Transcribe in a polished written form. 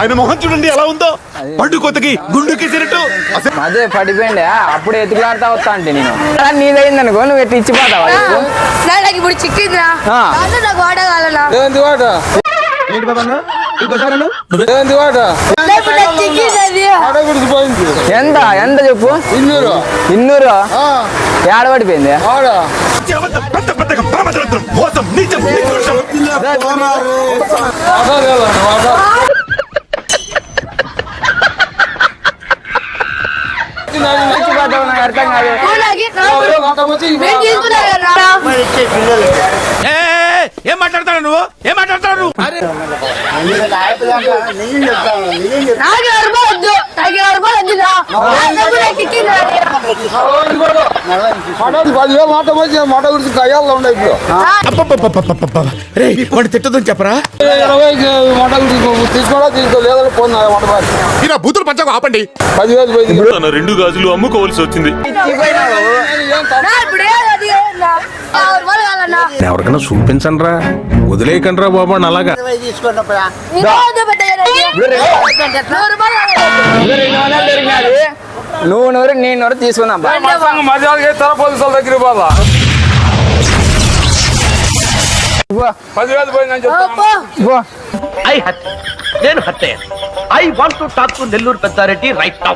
ఆయన మొహం చూడండి ఎలా ఉందో, పండు కొత్తకి గుండుకి తిరట్టు అదే పడిపోయిండే. అప్పుడు ఎత్తుకులాడుతా వస్తా అంటే నేను నీదైంది అనుకో, నువ్వు ఎట్లా ఇచ్చిపోతావా? ఇప్పుడు చిక్కిందిరా, నాకు వాడగలనా? ఎంత ఎంత చెప్పు. 200 ఏడ పడిపోయింది. నాకు అర్థం కాదు. ఏం మాట్లాడతాడు నువ్వు? ఏం మాట్లాడతాడు? వాడు తిట్టదని చెప్పరా? ఇలా బూతులు పంచకు ఆపండి. 10,000 తన 2 గాజులు అమ్ముకోవాల్సి వచ్చింది. ఎవరికైనా చూపించండి రా, వదిలేయకండి రా బాబు అని. అలాగా నువ్వు 100 నేను 100 తీసుకుందాం. పోలీసుల దగ్గర బాబా 10,000 పోయిందని చెప్తా. నేను హత్య. I want to talk to Nellore Peddareddy right now.